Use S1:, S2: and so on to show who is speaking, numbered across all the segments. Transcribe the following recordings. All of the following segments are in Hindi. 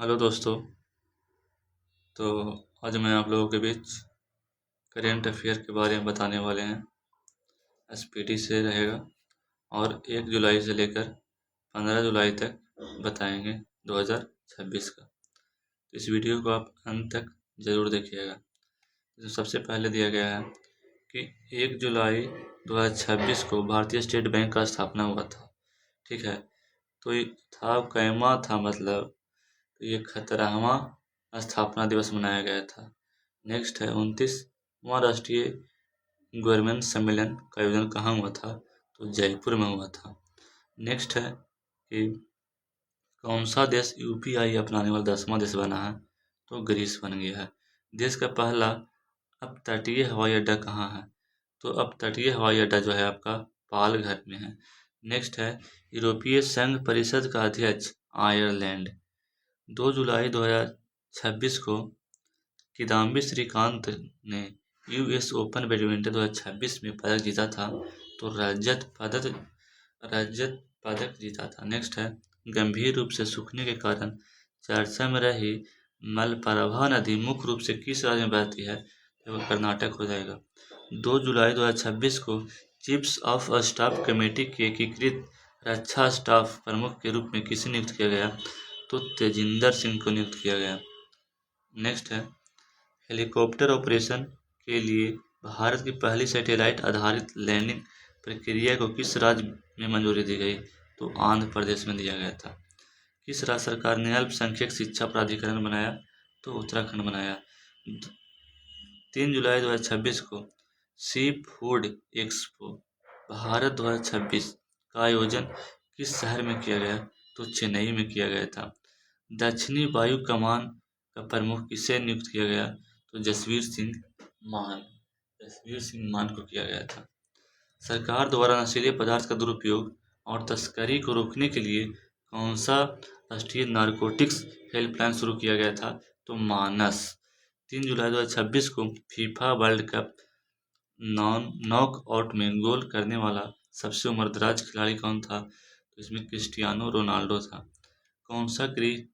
S1: हेलो दोस्तों। तो आज मैं आप लोगों के बीच करेंट अफेयर के बारे में बताने वाले हैं। एसपीटी से रहेगा और 1 जुलाई से लेकर 15 जुलाई तक बताएंगे 2026 का। तो इस वीडियो को आप अंत तक ज़रूर देखिएगा। तो सबसे पहले दिया गया है कि 1 जुलाई 2026 को भारतीय स्टेट बैंक का स्थापना हुआ था। ठीक है, तो ये था कैमा था, मतलब तो ये 17वां स्थापना दिवस मनाया गया था। नेक्स्ट है 29वां राष्ट्रीय गवर्नमेंट सम्मेलन का आयोजन कहाँ हुआ था? तो जयपुर में हुआ था। नेक्स्ट है कि कौन सा देश यूपीआई अपनाने वाला 10वां देश बना है? तो ग्रीस बन गया है। देश का पहला अपतटीय हवाई अड्डा कहाँ है? तो अपतटीय हवाई अड्डा जो है आपका पालघर में है। नेक्स्ट है यूरोपीय संघ परिषद का अध्यक्ष आयरलैंड। 2 जुलाई 2026 को किदाम्बी श्रीकांत ने यूएस ओपन बैडमिंटन 2026 में पदक जीता था। तो रजत पदक जीता था। नेक्स्ट है गंभीर रूप से सूखने के कारण चर्चा में रही मलप्रभा नदी मुख्य रूप से किस राज्य में बहती है? तो कर्नाटक हो जाएगा। 2 जुलाई 2026 को चीफ्स ऑफ स्टाफ कमेटी के एकीकृत रक्षा स्टाफ प्रमुख के रूप में किसे नियुक्त किया गया? तो तेजिंदर सिंह को नियुक्त किया गया। नेक्स्ट है हेलीकॉप्टर ऑपरेशन के लिए भारत की पहली सैटेलाइट आधारित लैंडिंग प्रक्रिया को किस राज्य में मंजूरी दी गई? तो आंध्र प्रदेश में दिया गया था। किस राज्य सरकार ने अल्पसंख्यक शिक्षा प्राधिकरण बनाया? तो उत्तराखंड बनाया। 3 जुलाई 2026 को सी फूड एक्सपो भारत 2026 का आयोजन किस शहर में किया गया? तो चेन्नई में किया गया था। दक्षिणी वायु कमान का प्रमुख किसे नियुक्त किया गया? तो जसवीर सिंह मान को किया गया था। सरकार द्वारा नशीले पदार्थ का दुरुपयोग और तस्करी को रोकने के लिए कौन सा राष्ट्रीय नारकोटिक्स हेल्पलाइन शुरू किया गया था? तो मानस। 3 जुलाई 2026 को फीफा वर्ल्ड कप नॉकआउट में गोल करने वाला सबसे उम्रदराज खिलाड़ी कौन था? तो इसमें क्रिस्टियानो रोनाल्डो था। कौन सा गृह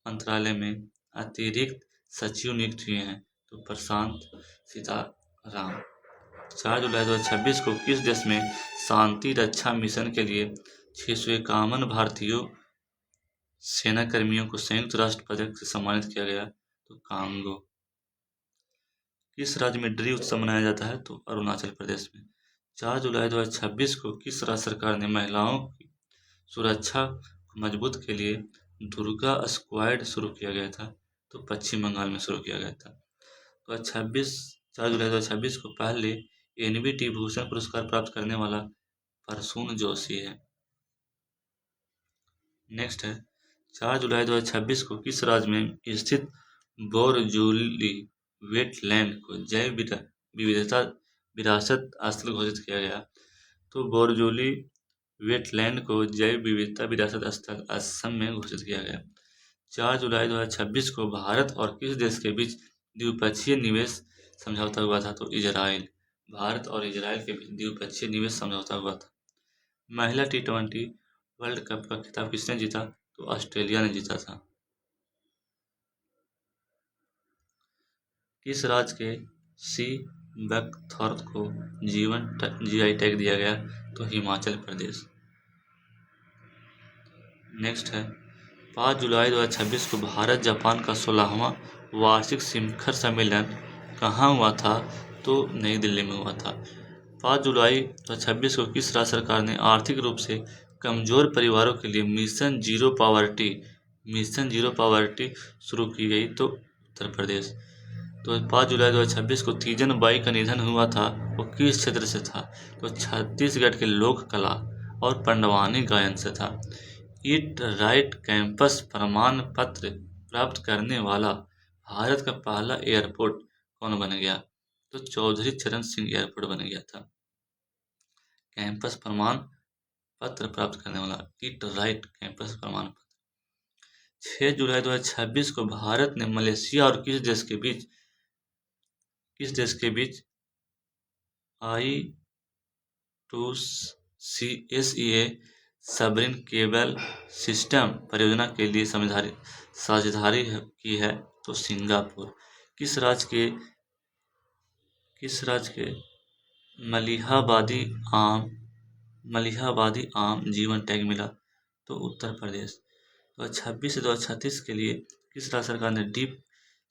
S1: मंत्रालय में अतिरिक्त सचिव नियुक्त हुए हैं? तो प्रशांत सीताराम। 4 जुलाई 2026 को किस देश में शांति रक्षा मिशन के लिए 651 भारतीय सेना कर्मियों को संयुक्त राष्ट्र पदक से सम्मानित किया गया? तो कांगो। किस राज्य में ड्री उत्सव मनाया जाता है? तो अरुणाचल प्रदेश में। 4 जुलाई 2026 को किस राज्य सरकार ने महिलाओं की सुरक्षा को मजबूत के लिए दुर्गा स्क्वाड शुरू किया गया था? तो पश्चिम बंगाल में शुरू किया गया था। तो 4 जुलाई 2026 को पहले एनबीटी भूषण पुरस्कार प्राप्त करने वाला प्रसून जोशी है। नेक्स्ट है 4 जुलाई 2026 को किस राज्य में स्थित बोरजोली वेटलैंड को जैव विविधता विरासत स्थल घोषित किया गया? तो बोरजोली वेटलैंड को जैव विविधता विरासत स्थल असम में घोषित किया गया। 4 जुलाई 2026 को भारत और किस देश के बीच द्विपक्षीय निवेश समझौता हुआ था? तो इजराइल। भारत और इजराइल के बीच द्विपक्षीय निवेश समझौता हुआ था। महिला T20 वर्ल्ड कप का खिताब किसने जीता? तो ऑस्ट्रेलिया ने जीता था। किस राज्य के सी बकथॉर्न को जीवन जीआई टैग दिया गया? तो हिमाचल प्रदेश। नेक्स्ट है 5 जुलाई 2026 को भारत जापान का 16वां वार्षिक शिखर सम्मेलन कहाँ हुआ था? तो नई दिल्ली में हुआ था। 5 जुलाई 2026 को किस राज्य सरकार ने आर्थिक रूप से कमजोर परिवारों के लिए मिशन जीरो पावर्टी शुरू की गई? तो उत्तर प्रदेश। तो 5 जुलाई 2026 को तीजन बाई का निधन हुआ था, वो किस क्षेत्र से था? तो छत्तीसगढ़ के लोक कला और पंडवानी गायन से था। ईट राइट कैंपस प्रमाण पत्र प्राप्त करने वाला भारत का पहला एयरपोर्ट कौन बन गया? तो चौधरी चरण सिंह एयरपोर्ट बन गया था। कैंपस प्रमाण पत्र प्राप्त करने वाला ईट राइट कैंपस प्रमाण पत्र। 6 जुलाई 2026 को भारत ने मलेशिया और किस देश के बीच I2CSEA सबमरीन केबल सिस्टम परियोजना के लिए साझेदारी की है तो सिंगापुर। किस राज्य के किस राज्य के मलिहाबादी आम मलिहाबादी आम जीवन टैग मिला तो उत्तर प्रदेश। 2026 से 2036 के लिए किस राज्य सरकार ने डीप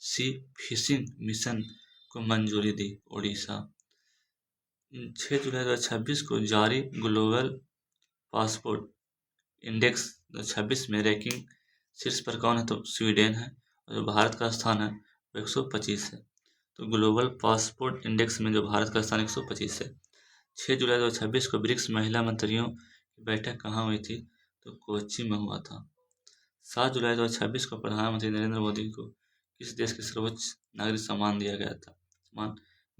S1: सी फिशिंग मिशन को मंजूरी दी? ओडिशा। 6 जुलाई 2026 को जारी ग्लोबल पासपोर्ट इंडेक्स 2026 में रैंकिंग शीर्ष पर कौन है? तो स्वीडन है। और जो भारत का स्थान है वो 125 है। तो ग्लोबल पासपोर्ट इंडेक्स में जो भारत का स्थान 125 है। 6 जुलाई 2026 को ब्रिक्स महिला मंत्रियों की बैठक कहाँ हुई थी? तो कोच्चि में हुआ था। 7 जुलाई 2026 को प्रधानमंत्री नरेंद्र मोदी को किस देश के सर्वोच्च नागरिक सम्मान दिया गया था? सम्मान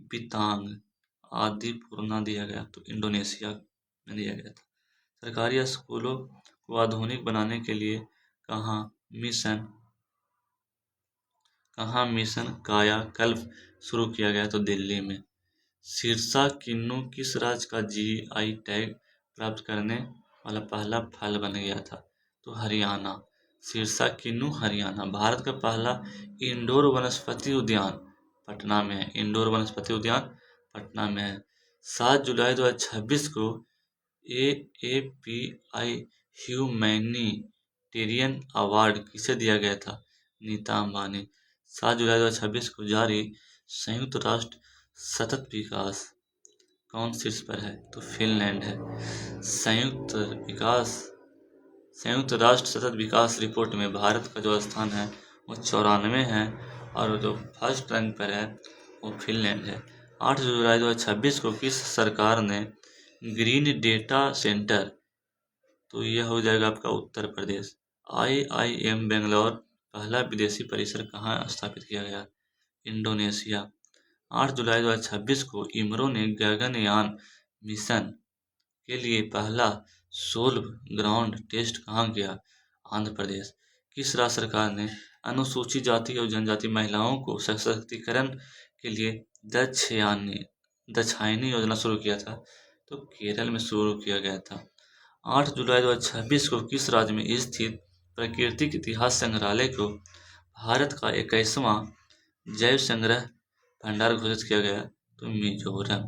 S1: बितांग आदि पूर्णा दिया गया तो इंडोनेशिया में दिया गया था। सरकारी स्कूलों को आधुनिक बनाने के लिए कहाँ मिशन कायाकल्प शुरू किया गया? तो दिल्ली में। सिरसा किन्नू किस राज्य का जीआई टैग प्राप्त करने वाला पहला फल बन गया था? तो हरियाणा। सिरसा किन्नू हरियाणा। भारत का पहला इंडोर वनस्पति उद्यान पटना में है। इंडोर वनस्पति उद्यान पटना में है। 7 जुलाई 2026 को AAPI ह्यूमैनिटेरियन अवार्ड किसे दिया गया था? नीता अंबानी। 7 जुलाई 2026 को जारी संयुक्त राष्ट्र सतत विकास कौन शीर्ष पर है? तो फिनलैंड है। संयुक्त राष्ट्र सतत विकास रिपोर्ट में भारत का जो स्थान है वो 94 है और जो फर्स्ट रैंक पर है वो फिनलैंड है। 8 जुलाई 2026 को किस सरकार ने ग्रीन डेटा सेंटर, तो यह हो जाएगा आपका उत्तर प्रदेश। IIM बेंगलोर पहला विदेशी परिसर कहाँ स्थापित किया गया? इंडोनेशिया। 8 जुलाई 2026 को इमरो ने गगनयान मिशन के लिए पहला सोल्व ग्राउंड टेस्ट कहाँ किया? आंध्र प्रदेश। किस राज्य सरकार ने अनुसूचित जाति और जनजाति महिलाओं को सशक्तिकरण के लिए दक्षायनी योजना शुरू किया था? तो केरल में शुरू किया गया था। 8 जुलाई 2026 को किस राज्य में स्थित प्राकृतिक इतिहास संग्रहालय को भारत का 21वां जैव संग्रह भंडार घोषित किया गया? तो मिजोरम।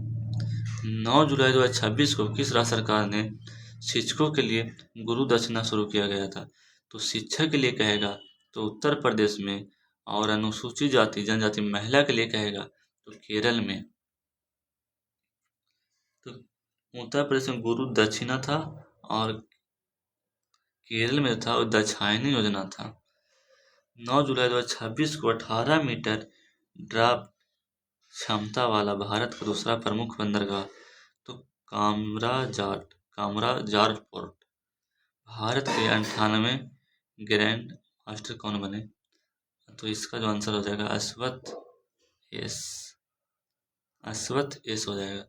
S1: 9 जुलाई 2026 को किस राज्य सरकार ने शिक्षकों के लिए गुरु दक्षिणा शुरू किया गया था? तो शिक्षा के लिए कहेगा तो उत्तर प्रदेश में, और अनुसूचित जाति जनजाति महिला के लिए कहेगा तो केरल में। तो उत्तर प्रदेश में गुरु दक्षिणा था और केरल में था और दक्षायनी योजना था। 9 जुलाई 2026 को 18 मीटर ड्राफ्ट क्षमता वाला भारत का दूसरा प्रमुख बंदरगाह तो कामराजार पोर्ट। भारत के 98 ग्रैंड मास्टर कौन बने? तो इसका जो आंसर हो जाएगा अश्वत्थ एस हो जाएगा।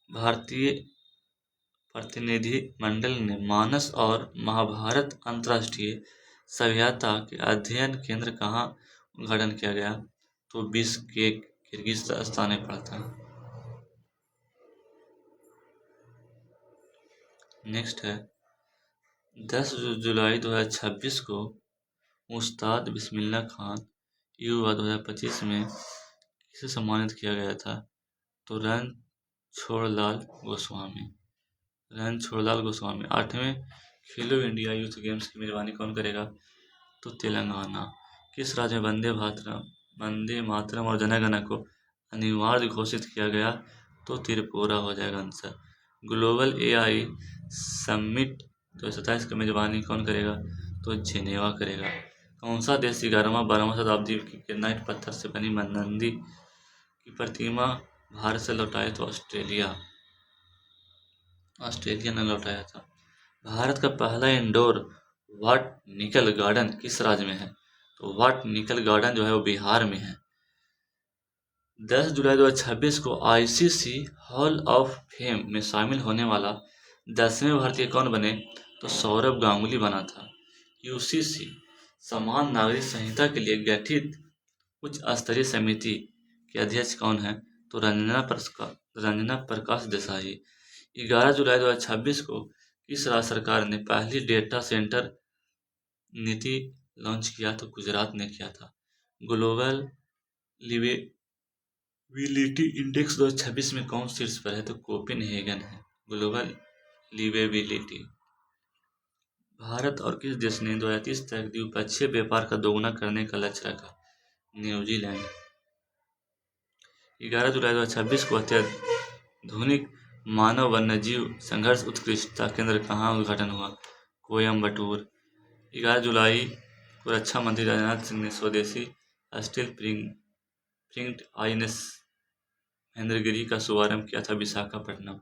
S1: भारतीय प्रतिनिधि मंडल ने मानस और महाभारत अंतर्राष्ट्रीय सभ्यता के अध्ययन केंद्र कहाँ उद्घाटन किया गया? तो बिश्केक किर्गिस्तान में पड़ता है। नेक्स्ट है 10 जुलाई 2026 को उस्ताद बिस्मिल्लाह खान युवा 2025 में किसे सम्मानित किया गया था? तो रणछोड़लाल गोस्वामी। 8वें खेलो इंडिया यूथ गेम्स की मेजबानी कौन करेगा? तो तेलंगाना। किस राज्य में वंदे मातरम और जनगणना को अनिवार्य घोषित किया गया? तो त्रिपुरा हो जाएगा आंसर। ग्लोबल AI समिट 2027 की मेजबानी कौन करेगा? तो जिनेवा करेगा। कौन सा देश 11वां शताब्दी की ग्रेनाइट पत्थर से बनी नंदी की प्रतिमा भारत से लौटाए? तो ऑस्ट्रेलिया ने लौटाया था। भारत का पहला इंडोर बॉटनिकल गार्डन किस राज्य में है? तो बॉटनिकल गार्डन जो है वो बिहार में है। 10 जुलाई 2026 को ICC हॉल ऑफ फेम में शामिल होने वाला 10वें भारतीय कौन बने? तो सौरभ गांगुली बना था। UCC समान नागरिक संहिता के लिए गठित उच्च स्तरीय समिति के अध्यक्ष कौन है? तो रंजना प्रकाश देसाई। 11 जुलाई 2026 को किस राज्य सरकार ने पहली डेटा सेंटर नीति लॉन्च किया? तो गुजरात ने किया था। ग्लोबल लिवेबिलिटी इंडेक्स 2026 में कौन शीर्ष पर है? तो कोपेनहेगन है ग्लोबल लिवेबिलिटी। भारत और किस देश ने 2030 तक द्विपक्षीय व्यापार का दोगुना करने का लक्ष्य रखा? न्यूजीलैंड। 11 जुलाई 2026 को अत्याधुनिक मानव वन्यजीव संघर्ष उत्कृष्टता केंद्र कहाँ उद्घाटन हुआ? कोयम्बटूर। 11 जुलाई को रक्षा मंत्री राजनाथ सिंह ने स्वदेशी स्टील प्रिंट आईएनएस महेंद्रगिरी का शुभारंभ किया था विशाखापट्टनम।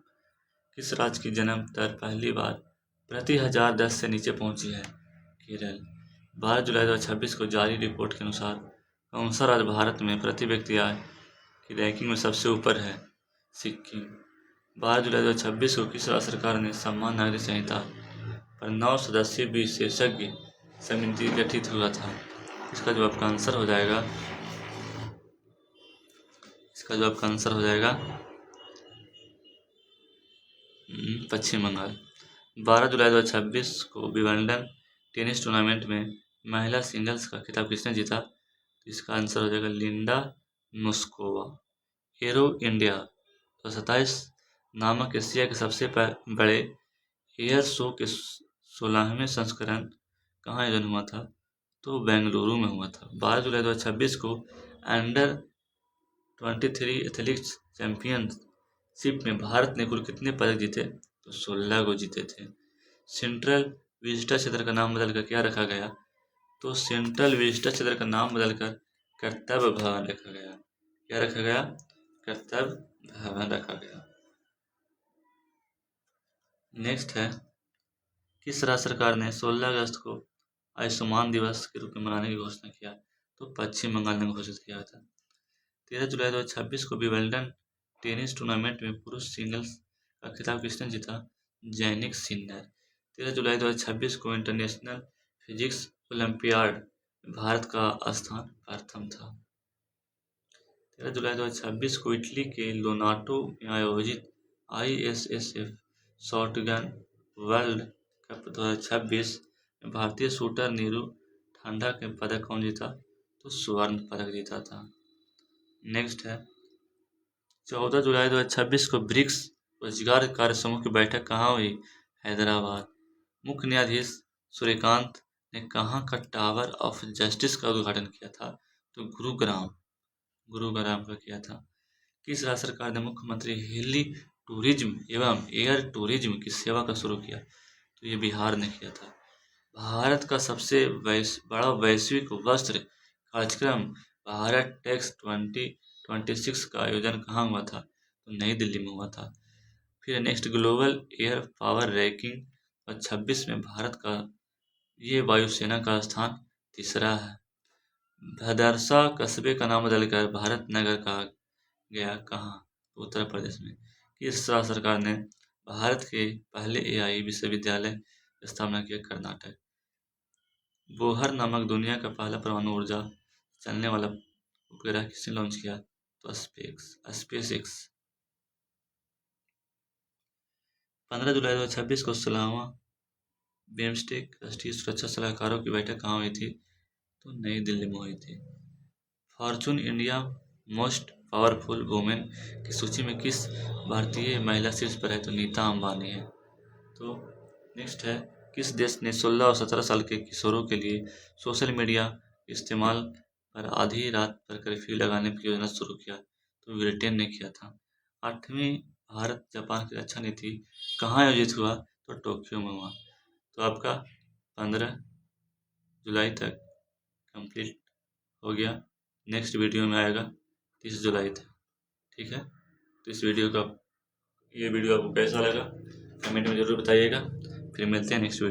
S1: किस राज्य की जन्म दर पहली बार प्रति 1010 से नीचे पहुंची है? केरल। 12 जुलाई 2026 को जारी रिपोर्ट के अनुसार कौन सा राज्य भारत में प्रति व्यक्ति आय की रैंकिंग में सबसे ऊपर है? सिक्किम। 12 जुलाई 2026 को किस राज्य सरकार ने सम्मान नागरिक संहिता पर 9 सदस्यीय विशेषज्ञ समिति गठित हुआ था? इसका जवाब आपका आंसर हो जाएगा पश्चिम बंगाल। 12 जुलाई 2026 को विंबलडन टेनिस टूर्नामेंट में महिला सिंगल्स का खिताब किसने जीता? तो इसका आंसर हो जाएगा लिंडा नोस्कोवा। एरो इंडिया 2027 नामक एशिया के सबसे बड़े एयर शो के 16वें संस्करण कहाँ आयोजन हुआ था? तो बेंगलुरु में हुआ था। 12 जुलाई 2026 को अंडर 23 एथलेटिक्स चैंपियनशिप में भारत ने कुल कितने पदक जीते? तो 16 को जीते थे। सेंट्रल विजिटर क्षेत्र का नाम बदलकर क्या रखा गया? तो सेंट्रल विजिटर क्षेत्र का नाम बदलकर कर्तव्य भवन रखा गया। क्या रखा गया? कर्तव्य भवन रखा गया। नेक्स्ट है, किस राज्य सरकार ने 16 अगस्त को आयुष्मान दिवस के रूप में मनाने की घोषणा किया? तो पश्चिम बंगाल ने घोषित किया था। 13 जुलाई 2026 को विंबलडन टेनिस टूर्नामेंट में पुरुष सिंगल्स का खिताब किसने जीता? जैनिक सिन्नर। 13 जुलाई 2026 को इंटरनेशनल फिजिक्स ओलंपियाड में भारत का स्थान प्रथम था। 13 जुलाई 2026 को इटली के लोनाटो में आयोजित ISSF शॉटगन वर्ल्ड कप 2026 में भारतीय शूटर नीरू ठांडा के पदक कौन जीता? तो स्वर्ण पदक जीता था। नेक्स्ट है, 14 जुलाई 2026 को ब्रिक्स रोजगार कार्य समूह की बैठक कहाँ हुई? हैदराबाद। मुख्य न्यायाधीश सूर्यकांत ने कहाँ का टावर ऑफ जस्टिस का उद्घाटन किया था? तो गुरुग्राम का किया था। किस राज्य सरकार ने मुख्यमंत्री हेली टूरिज्म एवं एयर टूरिज्म की सेवा का शुरू किया? तो ये बिहार ने किया था। भारत का सबसे बड़ा वैश्विक वस्त्र कार्यक्रम भारत टेक्स 2026 का आयोजन कहाँ हुआ था? तो नई दिल्ली में हुआ था। फिर next, global air power ranking 2026 में भारत का ये वायुसेना का स्थान तीसरा है। भदरसा कस्बे का नाम बदलकर भारत नगर कहा गया कहाँ? उत्तर प्रदेश में। किस राज्य सरकार ने भारत के पहले AI विश्वविद्यालय की स्थापना किया? कर्नाटक। बोहर नामक दुनिया का पहला परमाणु ऊर्जा चलने वाला उपग्रह किसने लॉन्च किया? तो स्पेसएक्स। 15 जुलाई 2026 को 16वां बिम्स्टेक राष्ट्रीय सुरक्षा सलाहकारों की बैठक कहाँ हुई थी? तो नई दिल्ली में हुई थी। Fortune India most powerful women की सूची में किस भारतीय महिला शीर्ष पर है? तो नीता अंबानी है। तो नेक्स्ट है, किस देश ने 16 और 17 साल के किशोरों के लिए सोशल मीडिया इस्तेमाल पर आधी रात पर कर्फ्यू लगाने की योजना शुरू किया? तो ब्रिटेन ने किया था। 8वीं भारत जापान की रक्षा नीति कहाँ आयोजित हुआ? तो टोक्यो में हुआ। तो आपका 15 जुलाई तक कंप्लीट हो गया। नेक्स्ट वीडियो में आएगा 30 जुलाई तक। ठीक है, तो ये वीडियो आपको कैसा लगा कमेंट में ज़रूर बताइएगा। फिर मिलते हैं नेक्स्ट वीडियो।